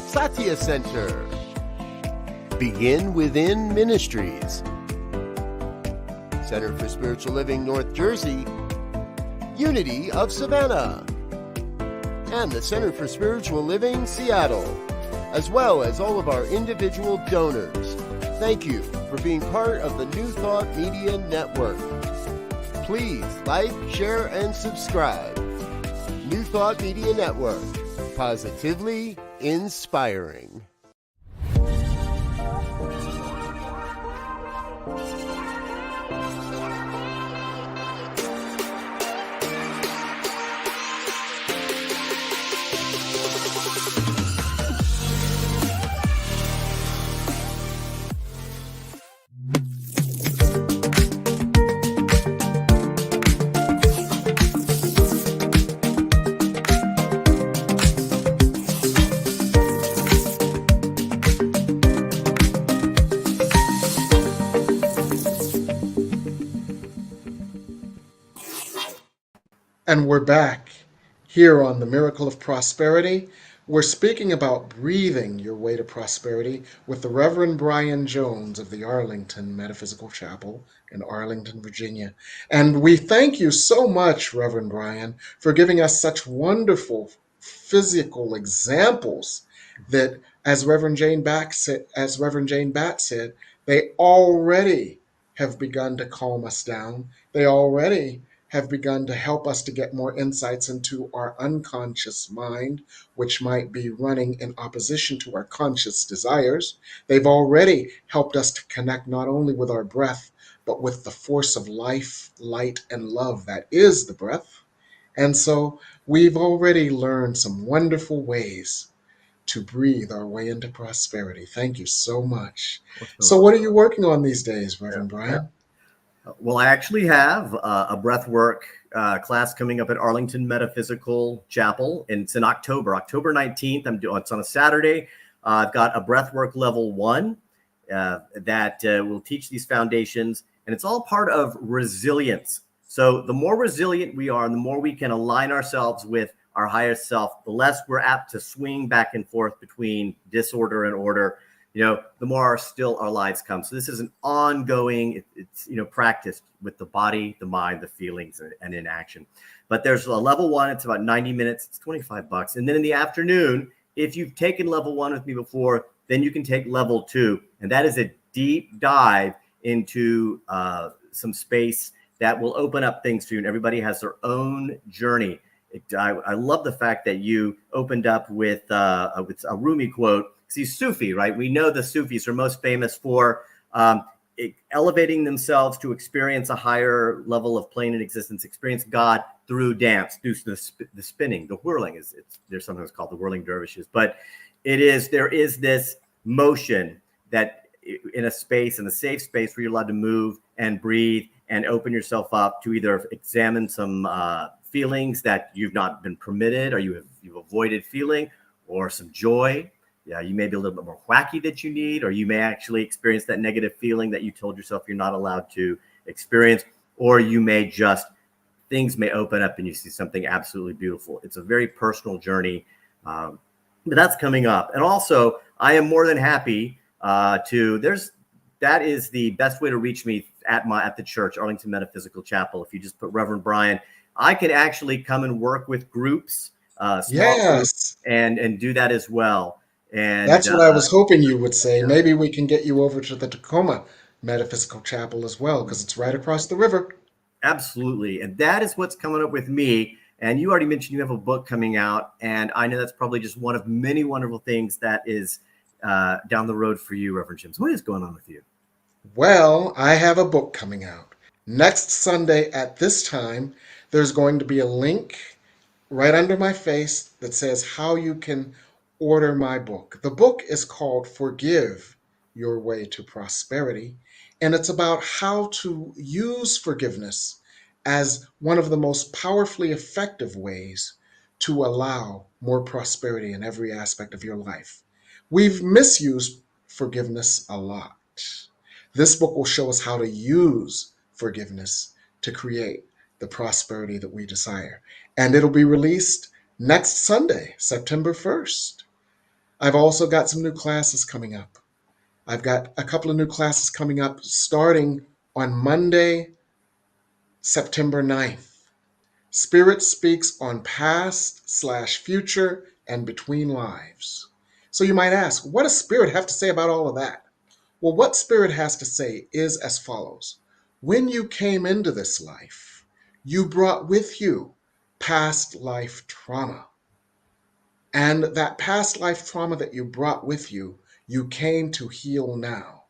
Satya Center, Begin Within Ministries, Center for Spiritual Living North Jersey, Unity of Savannah, and the Center for Spiritual Living Seattle, as well as all of our individual donors. Thank you for being part of the New Thought Media Network. Please like, share, and subscribe. New Thought Media Network, positively inspiring. And we're back here on the Miracle of Prosperity. We're speaking about breathing your way to prosperity with the Reverend Brian Jones of the Arlington Metaphysical Chapel in Arlington, Virginia. And we thank you so much, Reverend Brian, for giving us such wonderful physical examples that, as Reverend Jane Batt said, they already have begun to calm us down. They already have begun to help us to get more insights into our unconscious mind, which might be running in opposition to our conscious desires. They've already helped us to connect not only with our breath, but with the force of life, light, and love that is the breath. And so we've already learned some wonderful ways to breathe our way into prosperity. Thank you so much. So what are you working on these days, Reverend Brian? Well, I actually have a breathwork class coming up at Arlington Metaphysical Chapel, and it's in October 19th. It's on a Saturday. I've got a breathwork level 1 that will teach these foundations, and it's all part of resilience. So the more resilient we are, and the more we can align ourselves with our higher self, the less we're apt to swing back and forth between disorder and order. The more still our lives come. So this is an ongoing, it's practiced with the body, the mind, the feelings, and in action. But there's a level 1. It's about 90 minutes. It's $25. And then in the afternoon, if you've taken level 1 with me before, then you can take level 2. And that is a deep dive into some space that will open up things for you. And everybody has their own journey. I love the fact that you opened up with a Rumi quote. He's Sufi, right? We know the Sufis are most famous for elevating themselves to experience a higher level of plane in existence, experience God through dance, through the spinning, the whirling. They're sometimes called the whirling dervishes, but there is this motion that in a space, in a safe space where you're allowed to move and breathe and open yourself up to either examine some feelings that you've not been permitted or you've avoided feeling, or some joy. Yeah, you may be a little bit more wacky that you need, or you may actually experience that negative feeling that you told yourself you're not allowed to experience, or you may just, things may open up and you see something absolutely beautiful. It's a very personal journey, but that's coming up. And also, I am more than happy that is the best way to reach me at the church, Arlington Metaphysical Chapel. If you just put Reverend Brian, I can actually come and work with groups, small groups, and do that as well. And that's what I was hoping you would say. Maybe we can get you over to the Tacoma Metaphysical Chapel as well, because it's right across the river. Absolutely. And that is what's coming up with me. And you already mentioned you have a book coming out. And I know that's probably just one of many wonderful things that is down the road for you, Reverend Jim. So what is going on with you? Well, I have a book coming out. Next Sunday at this time, there's going to be a link right under my face that says how you can order my book. The book is called Forgive Your Way to Prosperity, and it's about how to use forgiveness as one of the most powerfully effective ways to allow more prosperity in every aspect of your life. We've misused forgiveness a lot. This book will show us how to use forgiveness to create the prosperity that we desire. And it'll be released next Sunday, September 1st. I've also got some new classes coming up. I've got a couple of new classes coming up starting on Monday, September 9th. Spirit speaks on past/future and between lives. So you might ask, what does Spirit have to say about all of that? Well, what Spirit has to say is as follows. When you came into this life, you brought with you past life trauma. And that past life trauma that you brought with you, you came to heal now.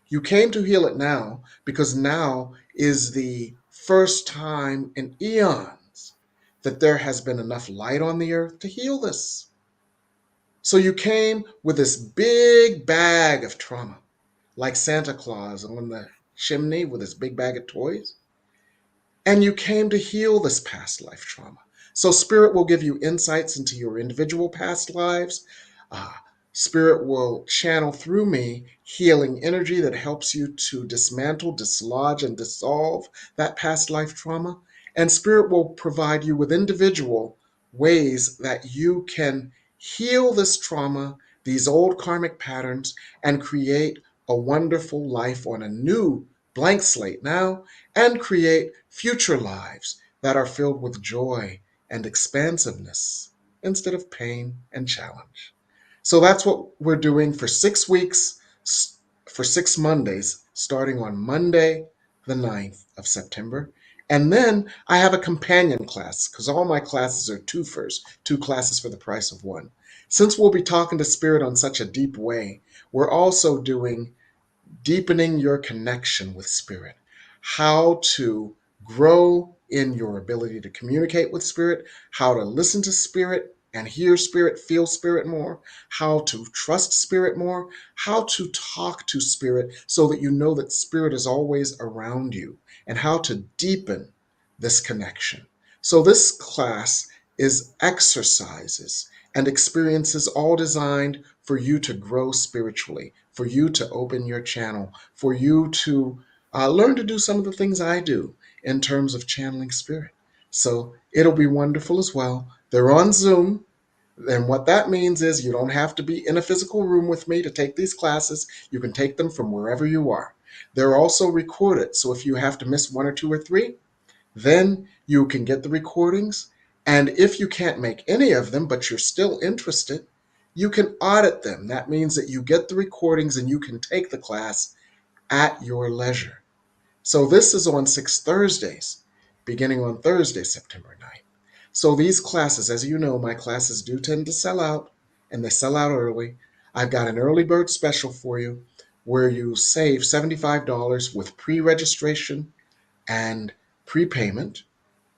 You came to heal it now because now is the first time in eons that there has been enough light on the earth to heal this. So you came with this big bag of trauma, like Santa Claus on the chimney with his big bag of toys. And you came to heal this past life trauma. So Spirit will give you insights into your individual past lives. Uh, Spirit will channel through me healing energy that helps you to dismantle, dislodge, and dissolve that past life trauma. And Spirit will provide you with individual ways that you can heal this trauma, these old karmic patterns, and create a wonderful life on a new blank slate now, and create future lives that are filled with joy and expansiveness instead of pain and challenge. So that's what we're doing for 6 weeks, for 6 Mondays, starting on Monday, the 9th of September. And then I have a companion class because all my classes are two classes for the price of one. Since we'll be talking to Spirit on such a deep way, we're also doing deepening your connection with Spirit, how to grow in your ability to communicate with Spirit, how to listen to Spirit and hear Spirit, feel Spirit more, how to trust Spirit more, how to talk to Spirit so that you know that Spirit is always around you, and how to deepen this connection. So this class is exercises and experiences all designed for you to grow spiritually, for you to open your channel, for you to learn to do some of the things I do in terms of channeling Spirit. So it'll be wonderful as well. They're on Zoom. And what that means is you don't have to be in a physical room with me to take these classes. You can take them from wherever you are. They're also recorded. So if you have to miss 1 or 2 or 3, then you can get the recordings. And if you can't make any of them, but you're still interested, you can audit them. That means that you get the recordings and you can take the class at your leisure. So this is on 6 Thursdays, beginning on Thursday, September 9th. So these classes, as you know, my classes do tend to sell out, and they sell out early. I've got an early bird special for you. where you save $75 with pre-registration and prepayment.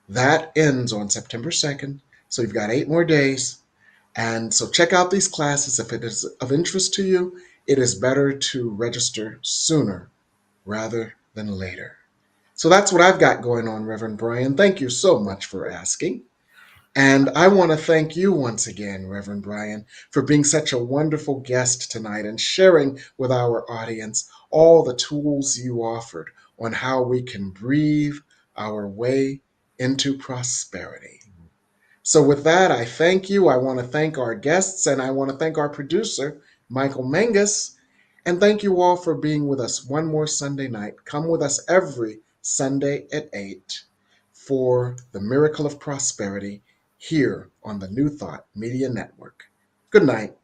That ends on September 2nd, so you've got 8 more days. And so check out these classes. If it is of interest to you, it is better to register sooner rather than later. So that's what I've got going on, Reverend Brian. Thank you so much for asking. And I want to thank you once again, Reverend Brian, for being such a wonderful guest tonight and sharing with our audience all the tools you offered on how we can breathe our way into prosperity. So, with that, I thank you. I want to thank our guests and I want to thank our producer, Michael Mangus. And thank you all for being with us one more Sunday night. Come with us every Sunday at 8 for the Miracle of Prosperity here on the New Thought Media Network. Good night.